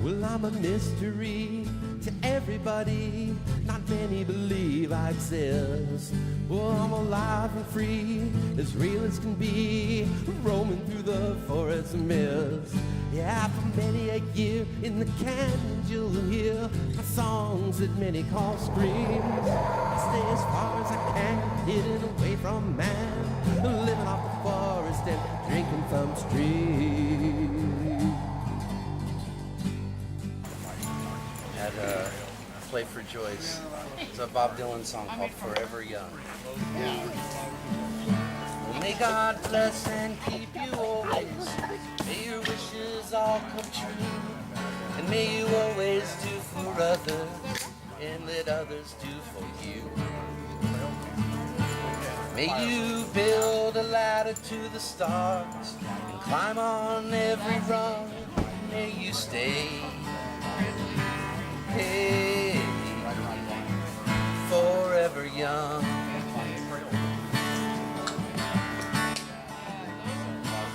Well, I'm a mystery to everybody. Not many believe I exist. Well, I'm alive and free, as real as can be, roaming through the forest of mist. Yeah, for many a year in the canyons you'll hear my songs that many call screams. I stay as far as I can, hidden away from man, living off the forest and drinking from streams. Had play for Joyce. It's a Bob Dylan song called Forever Young. Well, may God bless and keep you always. May your wishes all come true. And may you always do for others and let others do for you. May you build a ladder to the stars and climb on every rung. May you stay, hey, forever young.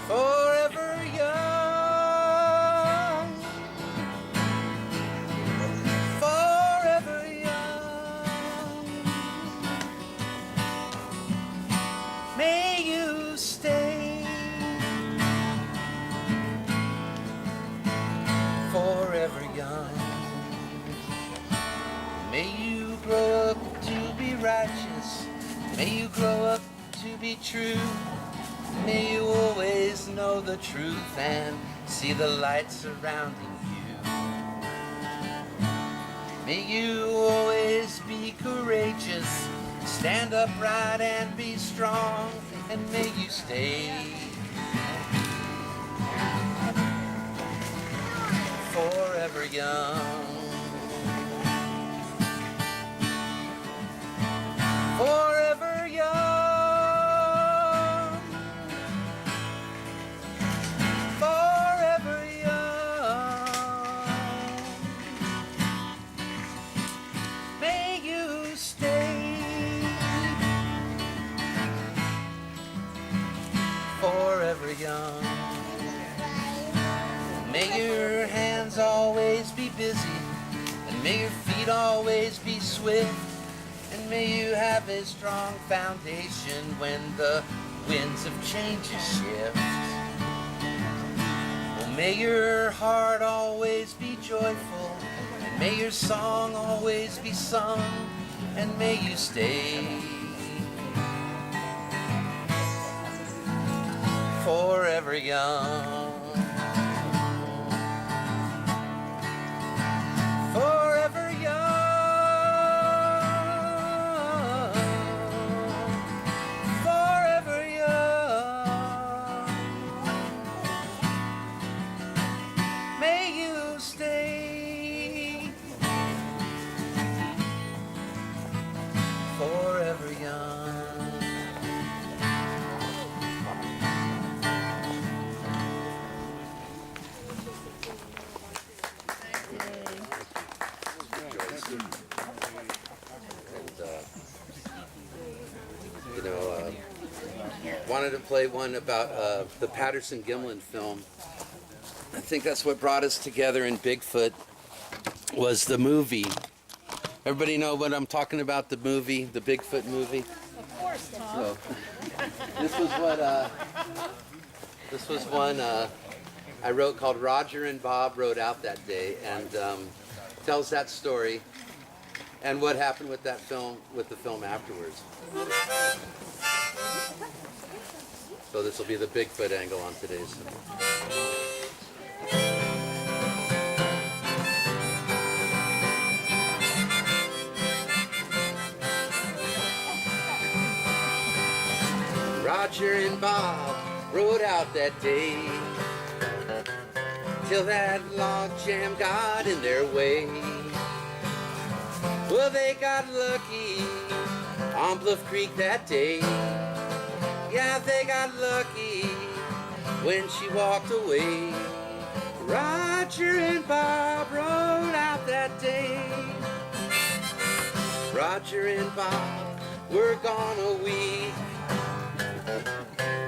Forever young. Forever young. May you stay forever young. May you grow up to be righteous. May you grow up to be true. May you always know the truth and see the light surrounding you. May you always be courageous, stand upright and be strong, and may you stay forever young. Forever young. Forever young. May you stay forever young. May your hands always be busy, and may your feet always be swift. And may you have a strong foundation when the winds of change shift. Well, may your heart always be joyful, and may your song always be sung, and may you stay forever young. Forever young. Forever young. Wanted to play one about the Patterson-Gimlin film. I think that's what brought us together in Bigfoot, was the movie. Everybody know what I'm talking about, the movie, the Bigfoot movie? Of course, Tom. So, this was one I wrote called Roger and Bob Rode Out That Day, and tells that story and what happened with that film, with the film afterwards. So this will be the Bigfoot angle on today's. Roger and Bob rode out that day till that log jam got in their way. Well, they got lucky on Bluff Creek that day. Yeah, they got lucky when she walked away. Roger and Bob rode out that day. Roger and Bob were gone a week,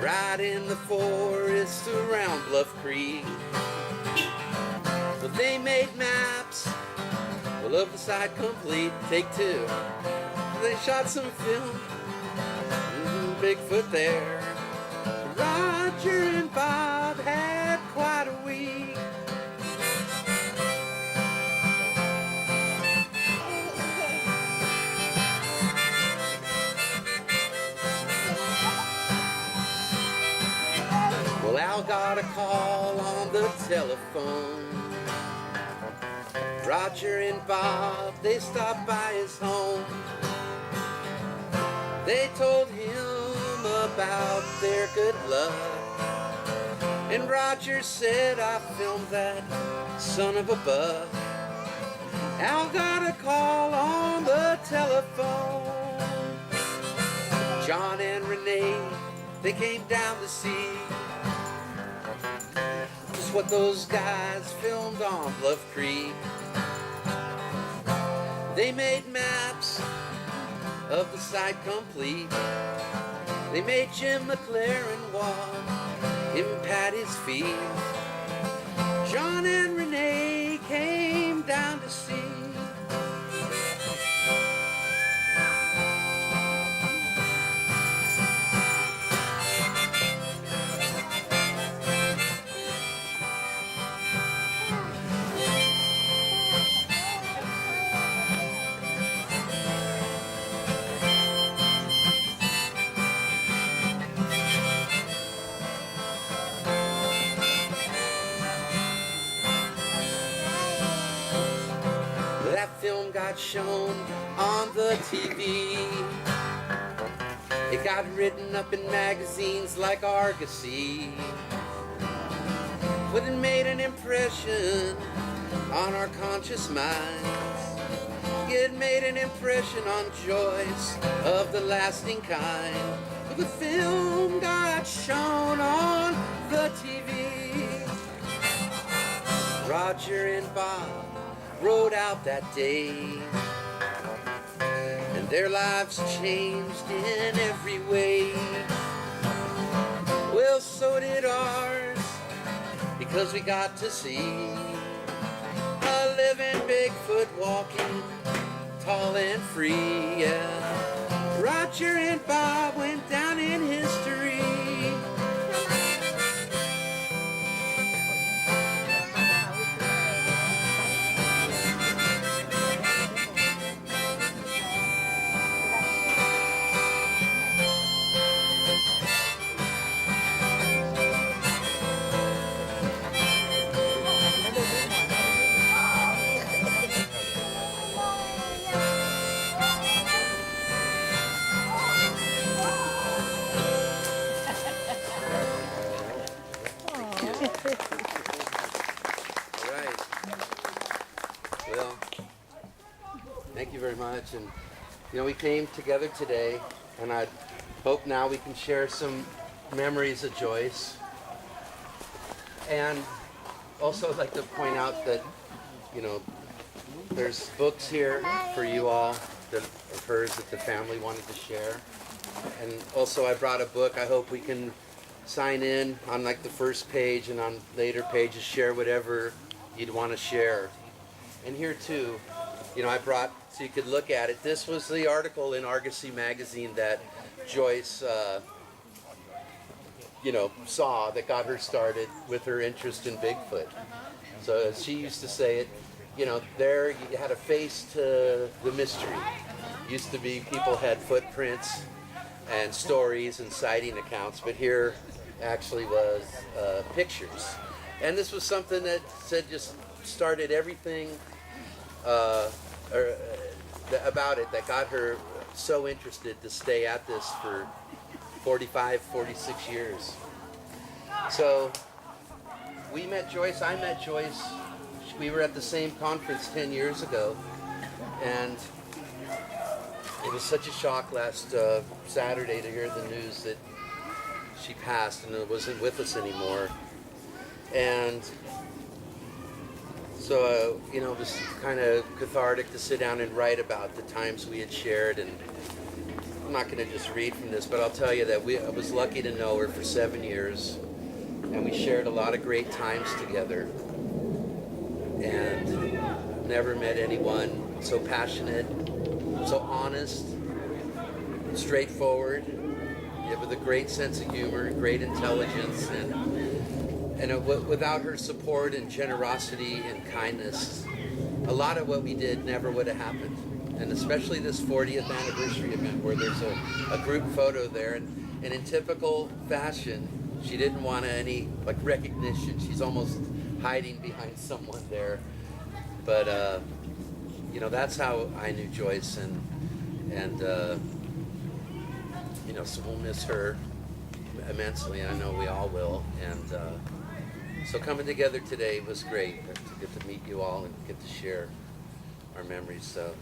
right in the forest around Bluff Creek. Well, they made maps, well, of the site complete. Take two. They shot some film, Bigfoot there. Roger and Bob had quite a week. Well, Al got a call on the telephone. Roger and Bob, they stopped by his home. They told him about their good luck. And Roger said, I filmed that son of a buck. Al got a call on the telephone. John and Renee, they came down to see just what those guys filmed on Bluff Creek. They made maps of the site complete. They made Jim McLaren walk in Patty's feet. John and Renee came down to see. Film got shown on the TV. It got written up in magazines like Argosy. But it made an impression on our conscious minds. It made an impression on Joyce of the lasting kind. The film got shown on the TV. Roger and Bob rode out that day, and their lives changed in every way. Well, so did ours, because we got to see a living Bigfoot walking tall and free. Yeah. Roger and Bob went down in history. Thank you very much. And you know, we came together today, and I hope now we can share some memories of Joyce. And also I'd like to point out that, you know, there's books here for you all that of hers that the family wanted to share. And also I brought a book. I hope we can sign in on like the first page and on later pages, share whatever you'd want to share. And here too, you know, I brought, so you could look at it. This was the article in Argosy magazine that Joyce, you know, saw that got her started with her interest in Bigfoot. So as she used to say it, you know, there you had a face to the mystery. Used to be people had footprints and stories and sighting accounts, but here actually was pictures. And this was something that said just started everything about it that got her so interested to stay at this for 45, 46 years. So we met Joyce, I met Joyce, we were at the same conference 10 years ago, and it was such a shock last Saturday to hear the news that she passed and wasn't with us anymore. And so, you know, it was kind of cathartic to sit down and write about the times we had shared. And I'm not going to just read from this, but I'll tell you that I was lucky to know her for 7 years, and we shared a lot of great times together. and never met anyone so passionate, so honest, straightforward, yet with a great sense of humor, great intelligence, and without her support and generosity and kindness, a lot of what we did never would have happened. And especially this 40th anniversary event where there's a group photo there, and in typical fashion, she didn't want any recognition. She's almost hiding behind someone there. But that's how I knew Joyce, and so we'll miss her immensely. I know we all will. And so coming together today was great to get to meet you all and get to share our memories. So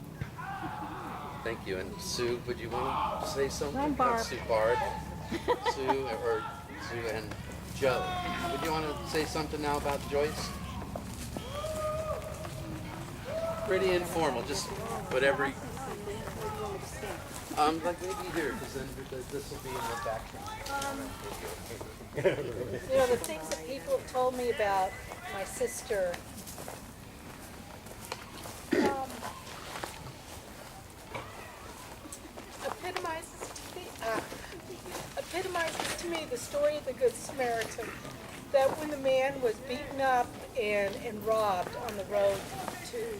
thank you. And Sue, would you want to say something? I'm Barb. Sue, Barb. Sue and Joe. Would you want to say something now about Joyce? Pretty informal, just whatever. Maybe here, because then this will be in the background. The things that people have told me about my sister. Epitomizes to me the story of the Good Samaritan. That when the man was beaten up and robbed on the road to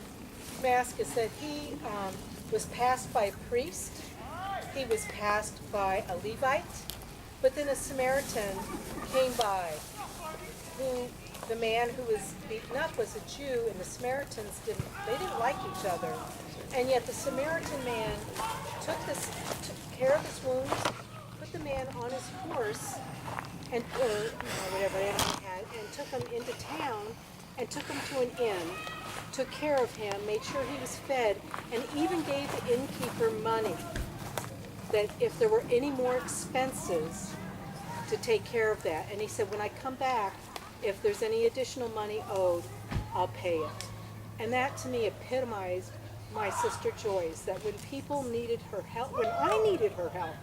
Damascus, that he was passed by a priest, he was passed by a Levite, but then a Samaritan came by, who the man who was beaten up was a Jew, and the Samaritans didn't like each other, and yet the Samaritan man took care of his wounds, put the man on his horse, and whatever animal he had, and took him into town, and took him to an inn, took care of him, made sure he was fed, and even gave the innkeeper money that if there were any more expenses to take care of that. And he said, when I come back, if there's any additional money owed, I'll pay it. And that to me epitomized my sister Joyce, that when people needed her help, when I needed her help,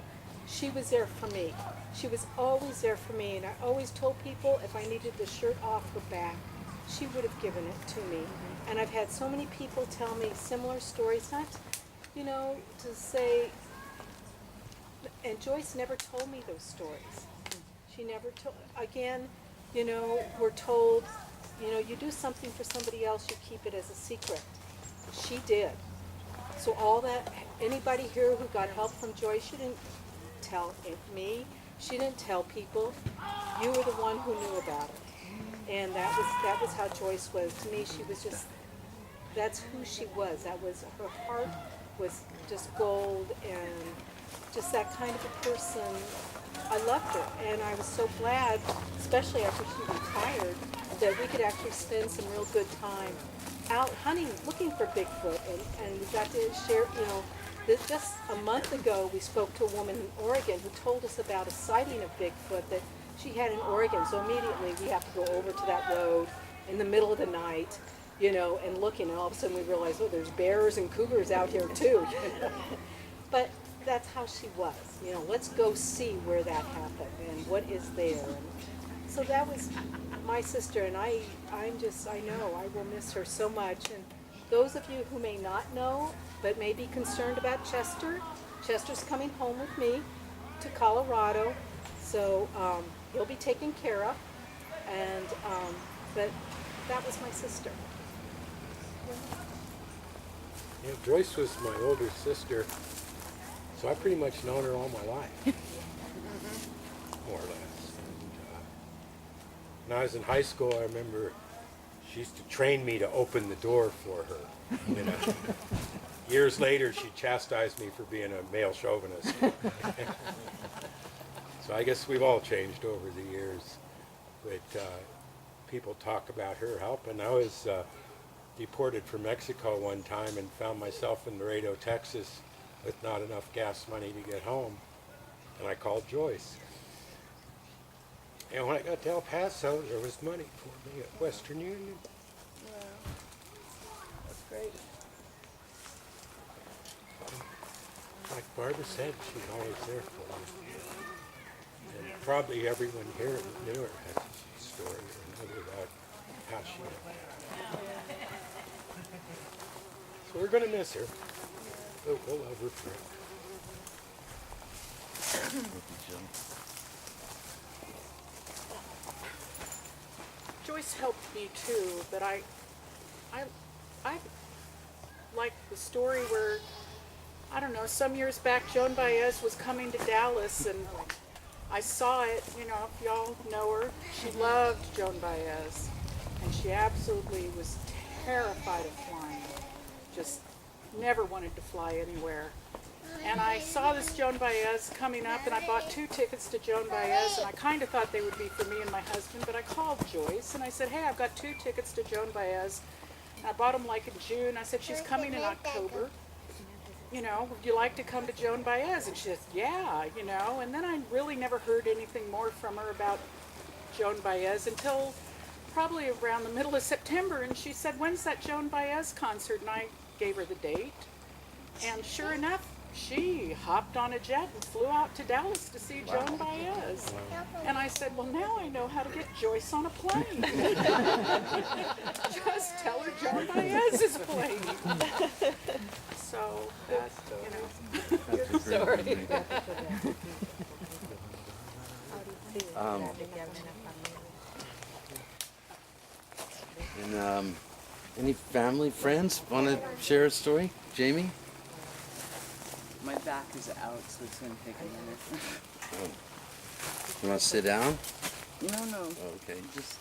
she was there for me. She was always there for me, and I always told people if I needed the shirt off her back, she would have given it to me. And I've had so many people tell me similar stories, not, to say, and Joyce never told me those stories. She never told, again, we're told, you do something for somebody else, you keep it as a secret. She did. So all that, anybody here who got help from Joyce, she didn't tell me, she didn't tell people. You were the one who knew about it. And that was how Joyce was. To me, she was just, that's who she was. That was, her heart was just gold, and just that kind of a person. I loved her, and I was so glad, especially after she retired, that we could actually spend some real good time out hunting, looking for Bigfoot, and we got to share, just a month ago we spoke to a woman in Oregon who told us about a sighting of Bigfoot that she had in Oregon. So immediately we have to go over to that road in the middle of the night, and looking, and all of a sudden we realize, oh, there's bears and cougars out here too. But that's how she was. Let's go see where that happened and what is there. And so that was my sister, and I know I will miss her so much. And those of you who may not know but may be concerned about Chester's coming home with me to Colorado, so he'll be taken care of. And but that was my sister. Yeah, Joyce was my older sister, so I've pretty much known her all my life, more or less. And, when I was in high school, I remember she used to train me to open the door for her. Years later, she chastised me for being a male chauvinist. So I guess we've all changed over the years. But people talk about her helping. I was deported from Mexico one time and found myself in Laredo, Texas, with not enough gas money to get home. And I called Joyce. And when I got to El Paso, there was money for me at Western Union. Wow. That's great. Like Barbara said, she's always there for me. And probably everyone here that knew her has a story or another about how she So we're going to miss her. But we'll love her forever. Joyce helped me too, but I like the story where, I don't know, some years back Joan Baez was coming to Dallas and I saw it, you know, if y'all know her. She loved Joan Baez and she absolutely was terrified of flying. Just never wanted to fly anywhere. And I saw this Joan Baez coming up and I bought 2 tickets to Joan Baez and I kind of thought they would be for me and my husband, but I called Joyce and I said, hey, I've got 2 tickets to Joan Baez. And I bought them like in June. I said, she's coming in October. You know, would you like to come to Joan Baez? And she said, yeah, you know. And then I really never heard anything more from her about Joan Baez until probably around the middle of September. And she said, when's that Joan Baez concert? And I gave her the date. And sure enough, she hopped on a jet and flew out to Dallas to see Joan Baez. And I said, well, now I know how to get Joyce on a plane. Just tell her Joan Baez is playing. So that's, you know, good story. And any family, friends want to share a story? Jamie? My back is out, so it's going to take a minute. You want to sit down? No. Okay. Just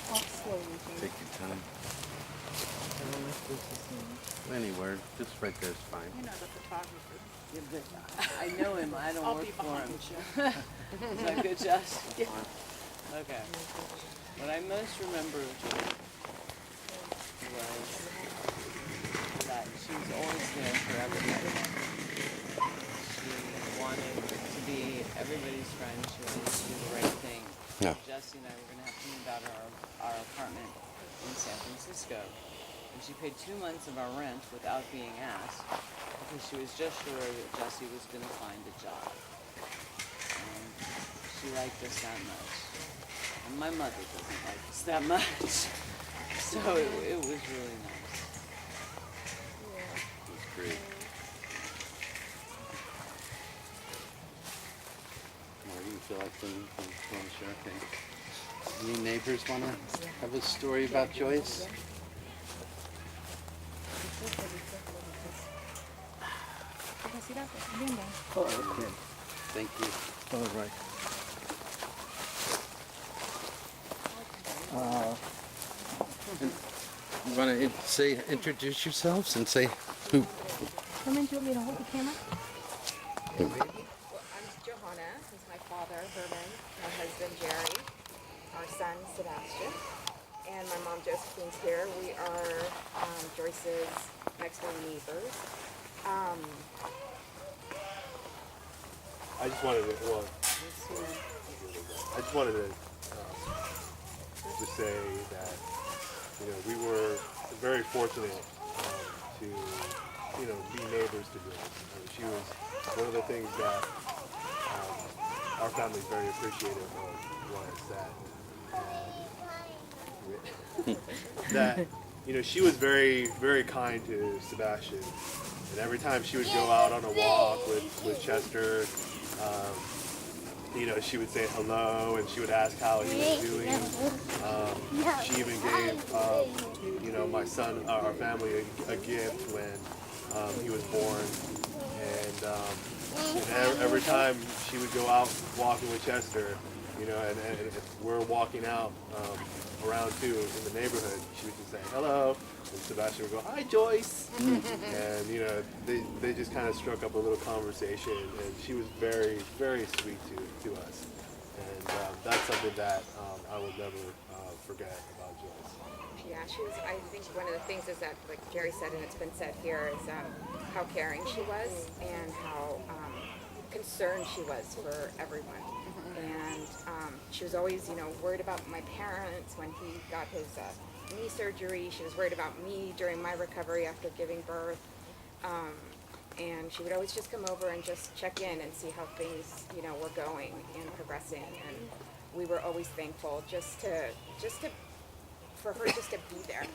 walk slowly. Take your time. Anywhere, just right there is fine. You know the photographer. Yeah, but I know him. I don't I'll work be for behind him. you. Is that good, Josh? Okay. What I most remember of Joyce was that she was always there for everybody. She wanted to be everybody's friend. She wanted to do the right thing. Yeah. Jesse and I were going to have to move out of our apartment in San Francisco. And she paid 2 months of our rent without being asked because she was just sure that Jesse was going to find a job. And she liked us that much. And my mother doesn't like us that much. So it was really nice. It was great. Marty, you feel like you want to share things? Any neighbors want to have a story about Joyce? Oh, okay. Thank you. All right. You want to introduce yourselves and say who? Herman, do you want me to hold the camera? Well, I'm Joanna. This is my father, Herman, my husband, Jerry, our son, Sebastian, and my mom, Josephine's here. We are Joyce's next-door neighbors. I just wanted to say that, you know, we were very fortunate to, you know, be neighbors to Joyce. She was one of the things that our family is very appreciative of was that you know, she was very, very kind to Sebastian. And every time she would go out on a walk with Chester, you know, she would say hello and she would ask how he was doing. She even gave, you know, my son, our family, a gift when he was born. And every time she would go out walking with Chester, you know, and if we're walking out around too in the neighborhood, she would just say hello, and Sebastian would go, hi Joyce, and you know, they just kind of struck up a little conversation, and she was very, very sweet to us, and that's something that I will never forget about Joyce. Yeah, she was, I think one of the things is that, like Jerry said, and it's been said here, is how caring she was and how concerned she was for everyone. And she was always, you know, worried about my parents when he got his knee surgery. She was worried about me during my recovery after giving birth. And she would always just come over and just check in and see how things, you know, were going and progressing. And we were always thankful just to for her just to be there.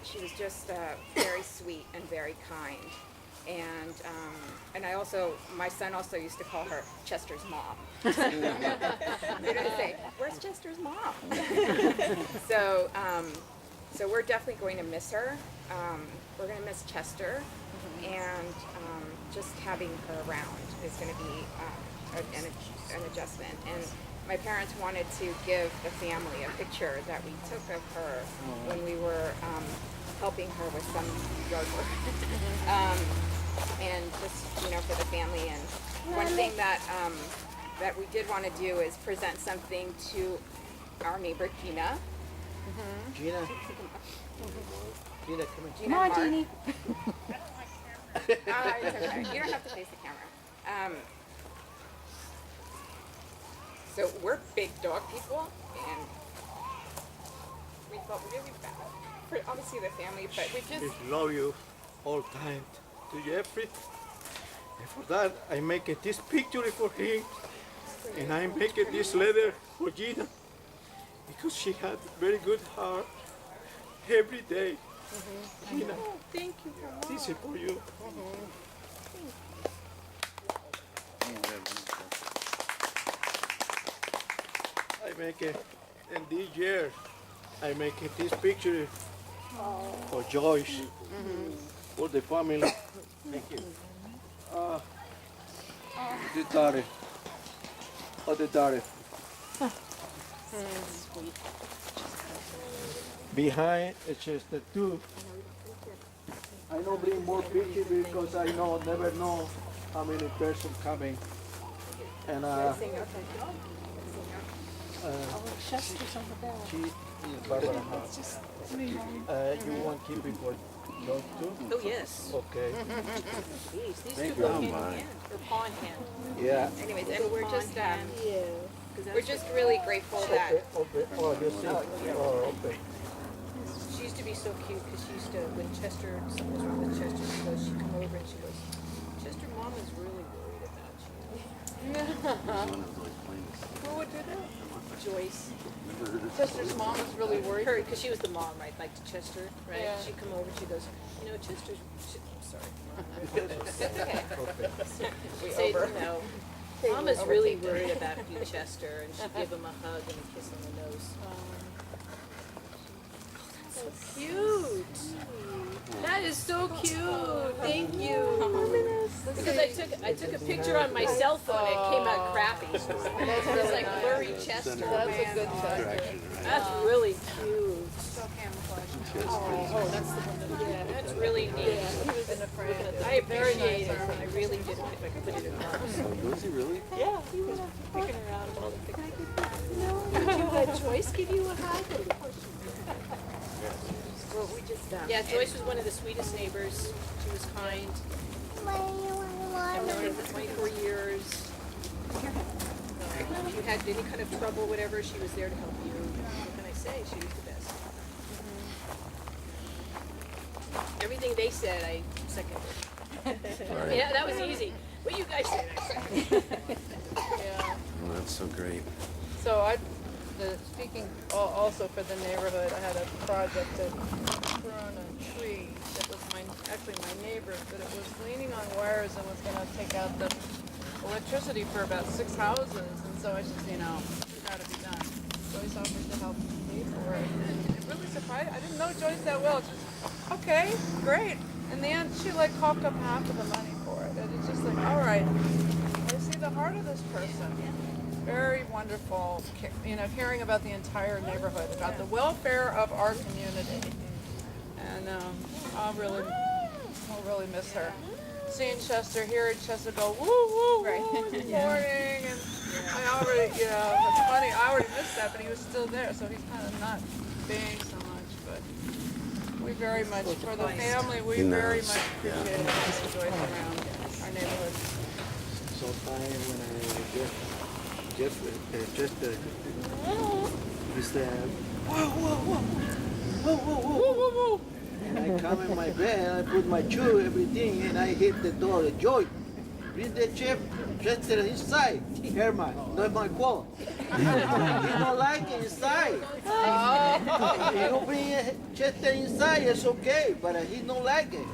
She was just very sweet and very kind. And I also, my son also used to call her Chester's mom. They'd say, "Where's Chester's mom?" So, so we're definitely going to miss her. We're going to miss Chester, and just having her around is going to be an adjustment. And my parents wanted to give the family a picture that we took of her when we were helping her with some yard work. And just, for the family. And one thing that that we did want to do is present something to our neighbor Gina. Gina. Gina, come Gina, Come on, Jeannie. it's okay. You don't have to face the camera. So we're big dog people, and we felt really bad for obviously the family, but we just love you all time to Jeffrey. And for that, I make this picture for him. And I make this letter for Gina. Because she had very good heart every day. Gina, Oh, thank you, Mom. this is for you. I make it, and this year, I make this picture for Joyce, for the family. Thank you. The daughter. Oh, the daughter. Behind it's just the two. I don't bring more pictures because I never know how many persons coming. And Chester's on the bell. she is Barbara House. You want to keep it for those two? Oh, yes. Okay. These Thank two you. go hand in hand, or paw in hand. Yeah. anyways, and we're just Paw in hand. we're just really grateful that Okay. Oh, you see. Oh, okay. She used to be so cute because she used to, when Chester, something was wrong with Chester, she'd come over and she goes, Chester, Mom is really worried about you. Who would do that? Joyce. Chester's mom is really worried. Her, because she was the mom, right, like to Chester, right? Yeah. She'd come over and she goes, Chester's, sorry. She'd say, Mom is really worried about you, Chester, and she'd give him a hug and a kiss on the nose. So cute. That is so cute. Thank you. Because I took a picture on my cell phone and it came out crappy. It was like blurry Chester. That's a good Chester. That's really cute. So camouflage. Oh, that's the one that, yeah, that's really neat. He was in a frame. I appreciate it. I really did if I could put it in box. Was he really? Yeah, he was picking around all the pictures. Did you let Joyce give you a hug? well, we just Yeah, Joyce was one of the sweetest neighbors. She was kind. I've known her for 24 years. If you had any kind of trouble, whatever, she was there to help you. What can I say? She was the best. Everything they said, I seconded. Yeah, that was easy. What you guys said, I seconded. Yeah. Oh, that's so great. So speaking also for the neighborhood, I had a project to prune a tree that was actually my neighbor's, but it was leaning on wires and was going to take out the electricity for about 6 houses. And so I just, it got to be done. Joyce offered to help pay for it. And it really surprised. I didn't know Joyce that well. It's just, okay, great. In the end, she coughed up half of the money for it. And it's just like, all right, I see the heart of this person. Very wonderful, hearing about the entire neighborhood, about the welfare of our community. And I'll really miss her. Seeing Chester, hearing Chester go, woo, woo, woo, in the morning. And I already, it's funny, I already missed that, but he was still there, so he's kind of not being so much. But we very much, for the family, we very much appreciate having Joyce around our neighborhood. Sometimes when I Chester, he said, whoa, whoa, whoa, whoa, whoa, whoa, whoa, whoa. And I come in my bed, I put my shoe, everything, and I hit the door. Joy, bring the chef, Chester inside. Herman, not my fault. He don't like it inside. You bring Chester inside, it's okay, but he don't like it.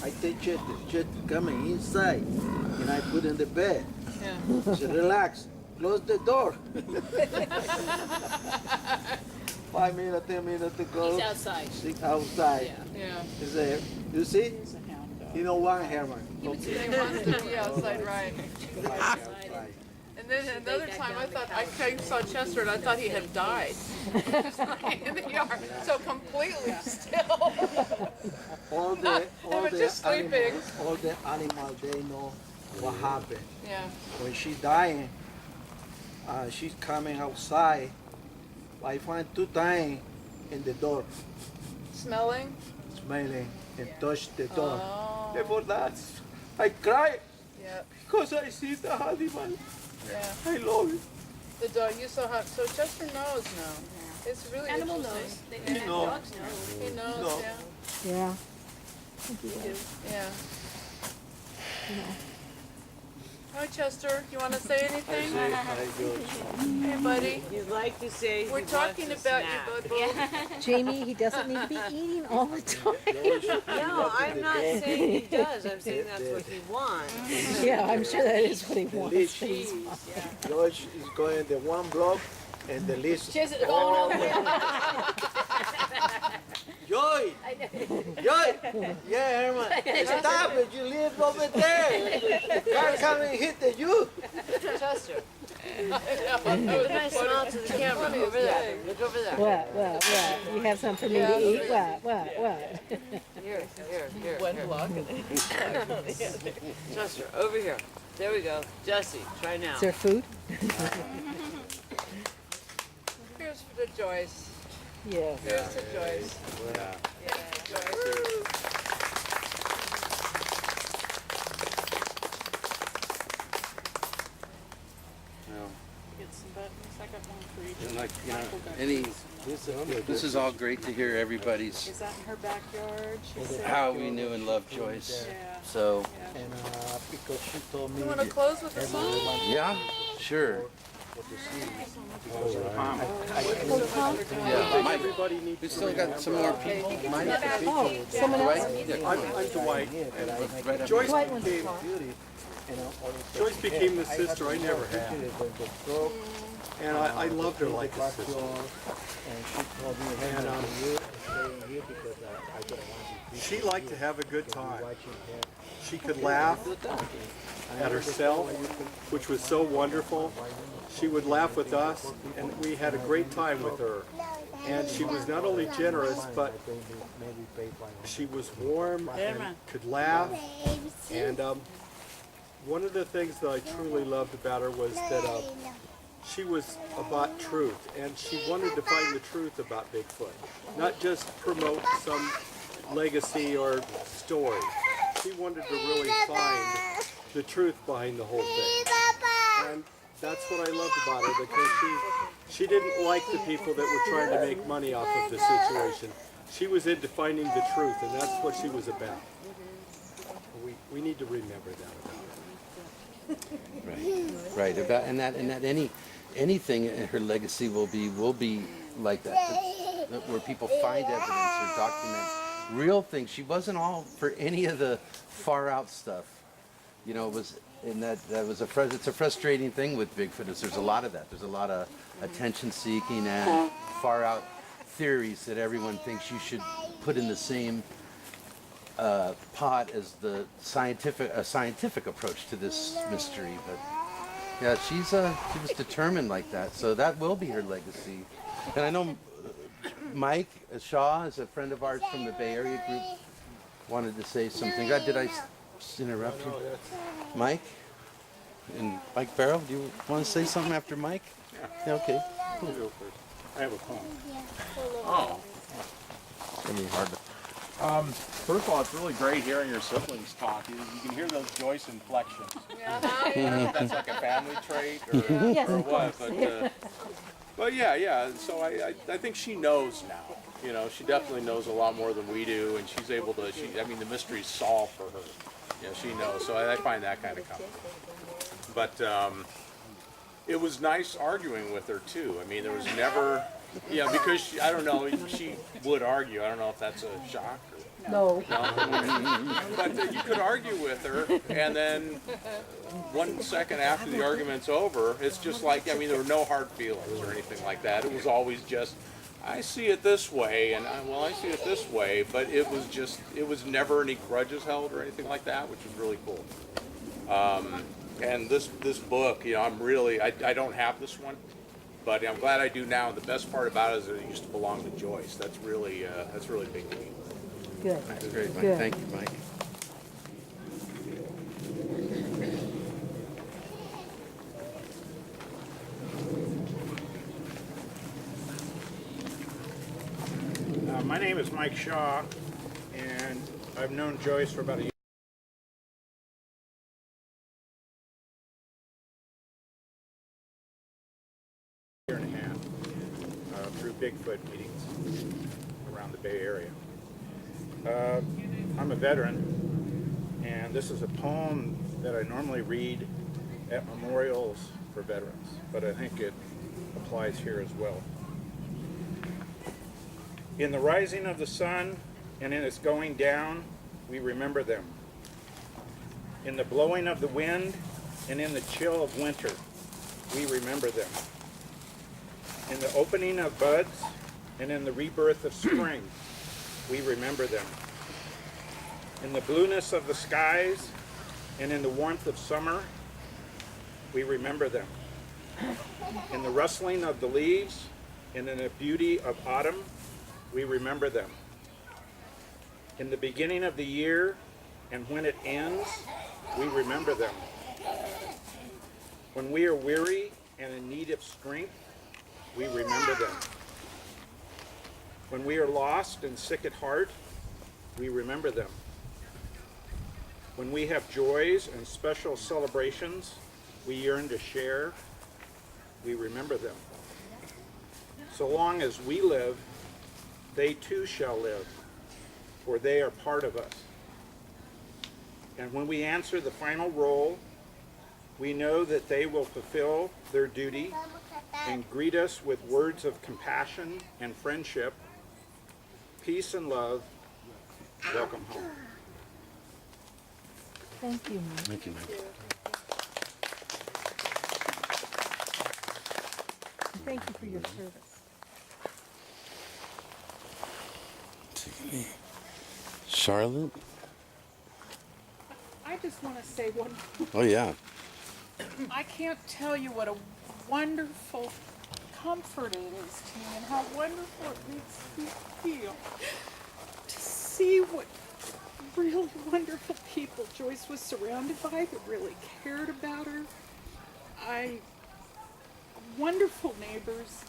I take Chester coming inside, and I put in the bed. Yeah. So relax, close the door. 5 minutes, 10 minutes to go. He's outside. He's outside. Yeah. He's there. You see? He's a hound dog. You know why, Herman? He wants to be outside, right? Outside. And then another time I saw Chester and I thought he had died. Just lying in the yard, so completely still. All was just sleeping. All the animals, they know what happened. Yeah. When she's dying, she's coming outside. I find 2 times in the door, Smelling? smelling, and touch the door. Oh. Before that, I cry Yep. because I see the animal. Yeah. I love it. The dog, you saw how, so Chester knows now. It's really Animal interesting. knows. They, know. Dogs know. He knows, No. yeah. Yeah. Yeah. Hi Chester, you want to say anything? Hey buddy, You'd like to say we're talking about you, bud. Jamie, he doesn't need to be eating all the time. No, I'm not saying he does. I'm saying that's what he wants. Yeah, I'm sure that is what he wants. Cheese. Yeah. George is going the 1 block, and the list. Just going all the way. Joy! Joy! Yeah, Herman. Stop it! You live over there. Car coming and hit you. Chester. Look nice smile to the camera. Over there. Look over there. What? You have something for me to eat? What? Here. One block. Chester, over here. There we go. Jesse, try now. Is there food? Here's for the Joyce. Yeah. Here's to Joyce. Yeah. Yeah, Joyce. Get some buttons. I got one for each. And like, you know, Michael got any, these. this is all great to hear everybody's Is that in her backyard? She said. how we knew and loved Joyce. Yeah. So, Yeah. And because she told me You want to close with a song? yeah, sure. Yeah, Yeah, Mike, everybody needs we to still got some more people. Mike, Oh, someone else? Dwight? Yeah, I'm Dwight. right up Joyce Dwight wants to became, talk. Joyce became the sister I never had. And I loved her like a sister. And she liked to have a good time. She could laugh at herself, which was so wonderful. She would laugh with us, and we had a great time with her. And she was not only generous, but she was warm and could laugh. And one of the things that I truly loved about her was that she was about truth, and she wanted to find the truth about Bigfoot, not just promote some legacy or story. She wanted to really find the truth behind the whole thing. And that's what I loved about her, because she didn't like the people that were trying to make money off of the situation. She was into finding the truth, and that's what she was about. We need to remember that about her. Right. About and that anything in her legacy will be like that, where people find evidence or document real things. She wasn't all for any of the far out stuff. You know, it was it's a frustrating thing with Bigfoot. Is there's a lot of that. There's a lot of attention seeking and far out theories that everyone thinks you should put in the same pot as the scientific approach to this mystery. But yeah, she was determined like that. So that will be her legacy. And I know Mike Shaw is a friend of ours from the Bay Area group. Wanted to say something. Did I interrupt you? Mike? And Mike Barrow, do you want to say something after Mike? Yeah, okay. Cool. I have a poem. Oh. It's going to be hard to... First of all, it's really great hearing your siblings talk. You can hear those Joyce inflections. I don't know if that's like a family trait or what, but yeah. So I think she knows now. You know, she definitely knows a lot more than we do, and she's able to. The mystery's solved for her. You know, she knows. So I find that kind of comforting. But it was nice arguing with her too. I mean, there was never, because she, I don't know, she would argue. I don't know if that's a shock. No. But you could argue with her, and then 1 second after the argument's over, it's just like, I mean, there were no hard feelings or anything like that. It was always just, I see it this way, and I see it this way, but it was never any grudges held or anything like that, which was really cool. And this book, I don't have this one, but I'm glad I do now. The best part about it is that it used to belong to Joyce. That's really big to me. Good. That's great, Mike. Good. Thank you, Mike. My name is Mike Shaw, and I've known Joyce for about a year and a half through Bigfoot meetings around the Bay Area. I'm a veteran, and this is a poem that I normally read at memorials for veterans, but I think it applies here as well. In the rising of the sun and in its going down, we remember them. In the blowing of the wind and in the chill of winter, we remember them. In the opening of buds and in the rebirth of spring, we remember them. In the blueness of the skies and in the warmth of summer, we remember them. In the rustling of the leaves and in the beauty of autumn, we remember them. In the beginning of the year and when it ends, we remember them. When we are weary and in need of strength, we remember them. When we are lost and sick at heart, we remember them. When we have joys and special celebrations we yearn to share, we remember them. So long as we live, they too shall live, for they are part of us. And when we answer the final role, we know that they will fulfill their duty and greet us with words of compassion and friendship, peace and love. Welcome home. Thank you, Mike. Thank you, Mike. Thank you for your service. Charlotte? I just want to say one. Oh, yeah. I can't tell you what a wonderful comfort it is to me and how wonderful it makes me feel to see what really wonderful people Joyce was surrounded by that really cared about her. Wonderful neighbors,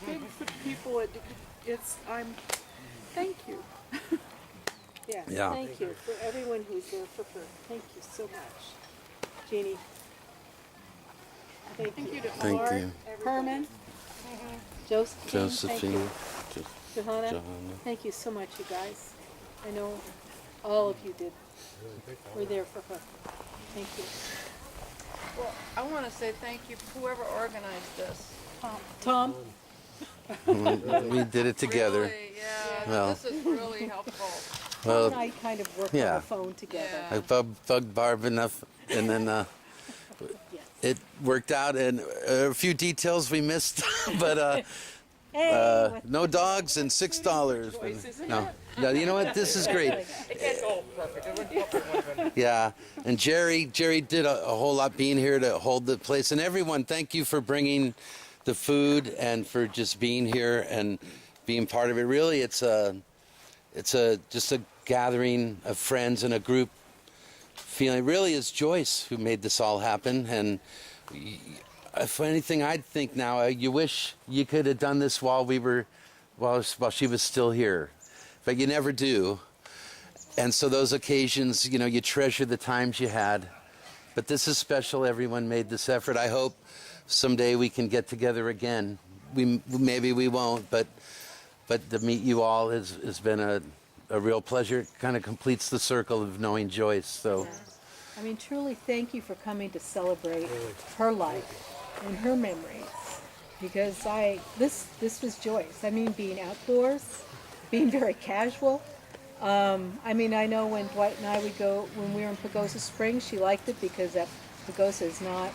Bigfoot people. Thank you. Yeah. Yeah. Thank you for everyone who's there for her. Thank you so much. Jeannie. Thank you. Thank Mark, you. Herman. Josephine. Josephine. Thank you. Joanna. Thank you so much, you guys. I know all of you did. We're there for her. Thank you. Well, I want to say thank you to whoever organized this. Tom. We did it together. Really, yeah, Well. this is really helpful. Well, Tom and I kind of worked yeah. on the phone together. Yeah. I bugged Barb enough, and then it worked out, and a few details we missed, but Hey, no dogs and $6. Joyce, isn't No, it? no, you know what? This is great. It can't go perfect. It wouldn't have been. Yeah, and Jerry did a whole lot being here to hold the place, and everyone, thank you for bringing the food and for just being here and being part of it. Really, it's just a gathering of friends and a group feeling. Really, it's Joyce who made this all happen, and if anything, I'd think now you wish you could have done this while she was still here, but you never do. And so those occasions, you treasure the times you had. But this is special. Everyone made this effort. I hope someday we can get together again. Maybe we won't, but to meet you all has been a real pleasure. It kind of completes the circle of knowing Joyce. So, I mean, truly, thank you for coming to celebrate her life. in her memories, because this was Joyce. I mean, being outdoors, being very casual. I mean, I know when Dwight and I would go, when we were in Pagosa Springs, she liked it because that Pagosa is not,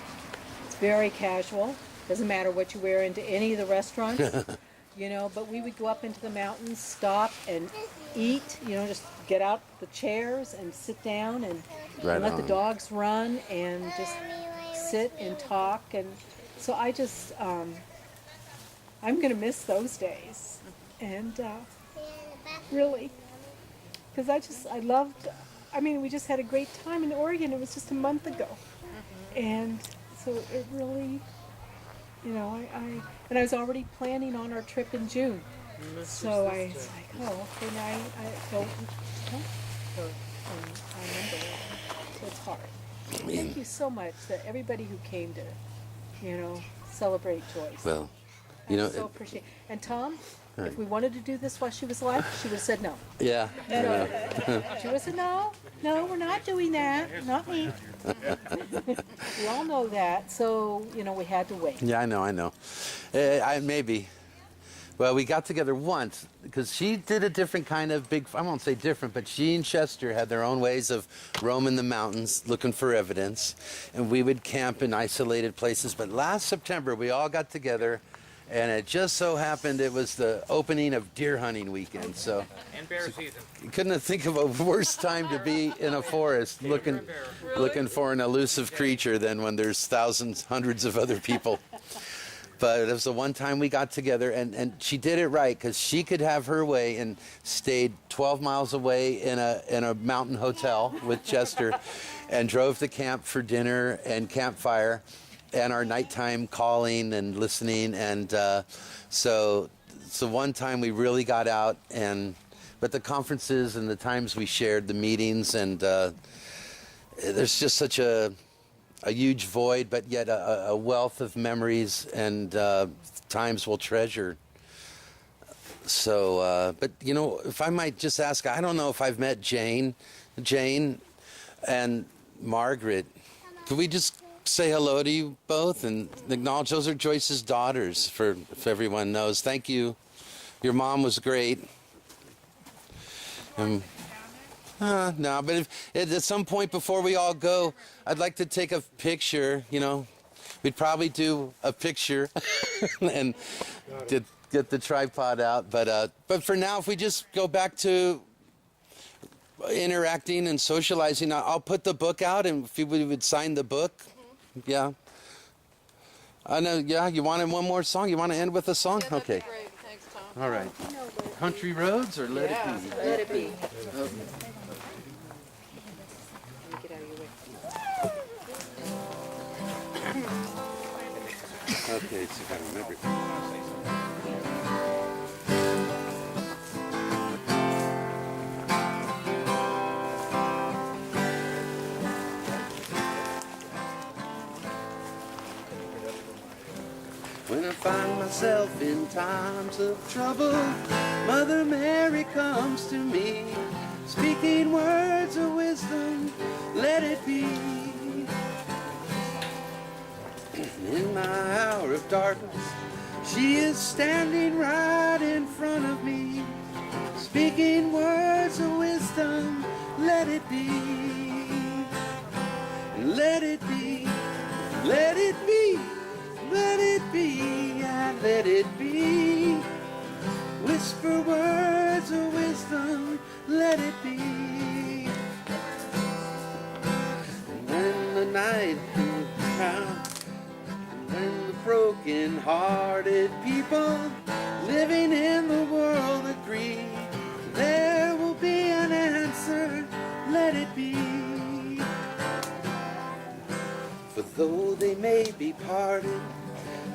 it's very casual. Doesn't matter what you wear into any of the restaurants, you know, but we would go up into the mountains, stop and eat, you know, just get out the chairs and sit down and let the dogs run and just sit and talk. And so I just, I'm going to miss those days. And really, because I loved, I mean, we just had a great time in Oregon. It was just a month ago. And so it really, you know, and I was already planning on our trip in June. So I was like, oh, okay, now I don't know her. And I remember her. So it's hard. Thank you so much to everybody who came to, you know, celebrate Joyce. Well, you know, so appreciate. And Tom, if we wanted to do this while she was alive, she would have said no. Yeah. She would have said no, we're not doing that, not me. We all know that, so you know we had to wait. Yeah, I know. Maybe. Well, we got together once because she did a different kind of I won't say different, but she and Chester had their own ways of roaming the mountains looking for evidence. And we would camp in isolated places. But last September, we all got together, and it just so happened it was the opening of deer hunting weekend. So, and bear season. You couldn't think of a worse time to be in a forest looking for an elusive creature than when there's thousands, hundreds of other people. But it was the one time we got together, and she did it right because she could have her way and stayed 12 miles away in a mountain hotel with Chester and drove to camp for dinner and campfire and our nighttime calling and listening. And so it's the one time we really got out. But the conferences and the times we shared, the meetings, and there's just such a huge void, but yet a wealth of memories and times we'll treasure. So, but you know, if I might just ask, I don't know if I've met Jane and Margaret. Could we just say hello to you both and acknowledge those are Joyce's daughters, if everyone knows. Thank you. Your mom was great. No, but if at some point before we all go, I'd like to take a picture, you know. We'd probably do a picture and get the tripod out. But for now, if we just go back to interacting and socializing, I'll put the book out, and if you would sign the book. Yeah. I know, yeah, you wanted one more song? You want to end with a song? Yeah, that'd okay. be great. Thanks, Tom. All right. Country Roads or Let It Be? Let it be. Okay, so I gotta remember. When I find myself in times of trouble, Mother Mary comes to me, speaking words of wisdom, let it be. In my hour of darkness, she is standing right in front of me, speaking words of wisdom, let it be. Let it be, let it be, let it be, and let it be. Whisper words of wisdom, let it be. When the night comes, when the broken-hearted people living in the world agree, there will be an answer, let it be. For though they may be parted,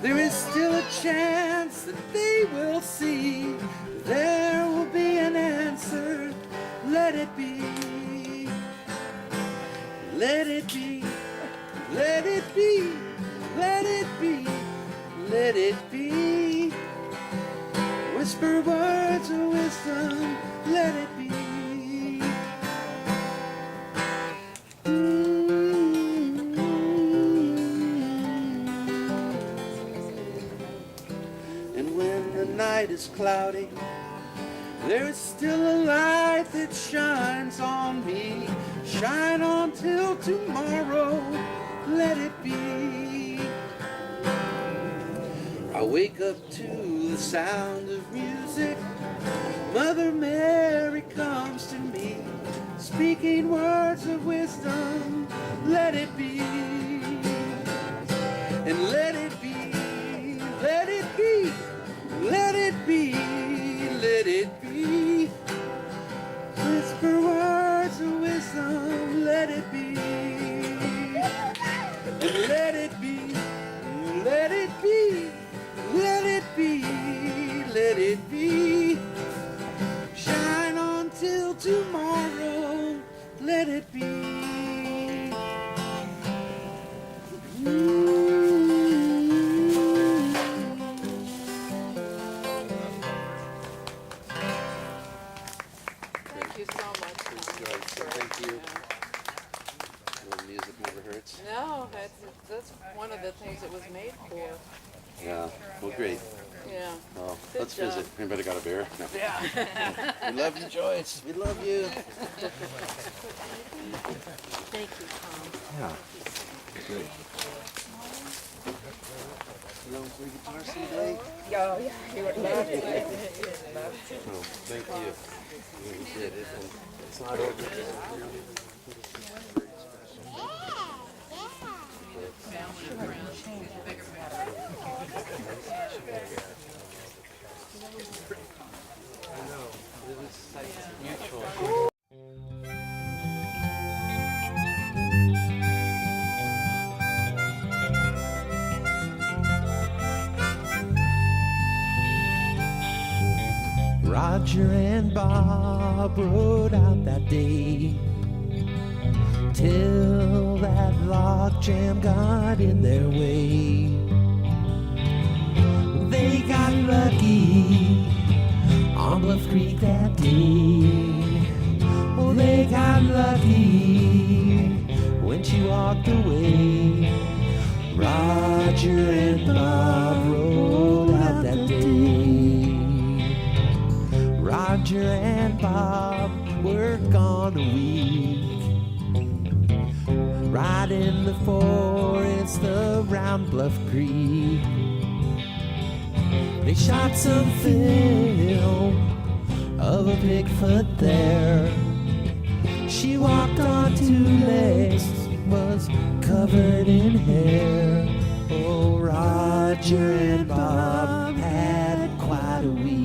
there is still a chance that they will see. There will be an answer, let it be. Let it be, let it be, let it be, let it be. Whisper words of wisdom, let it be. night is cloudy, there is still a light that shines on me. Shine on till tomorrow, let it be. I wake up to the sound of music. Mother Mary comes to me, speaking words of wisdom. Let it be, and let it be, let it be, let it be, let it be. Whisper words of wisdom, let it be, and let it be, let it be, let it be, let it be. Shine on till tomorrow, let it be. Thank you so much. Thank you. Well, music never hurts. No, that's one of the things it was made for. Yeah, well, great. Yeah. Well, Good let's job. visit. Anybody got a bear? No. Yeah. We love you, Joyce. We love you. Thank you, Tom. Yeah. Great. You want to play guitar someday? Oh, yeah, he would love to. Oh, thank you. You did it. And it's not over. I know. It was like mutual. Roger and Bob rode out that day till that log jam got in their way. They got lucky on Bluff Creek that day. Oh, they got lucky when she walked away. Roger and Bob rode out that day. Roger and Bob were gone a week, right in the forest around Bluff Creek. They shot some film of a Bigfoot there. She walked on two legs, was covered in hair. Oh, Roger and Bob had quite a week.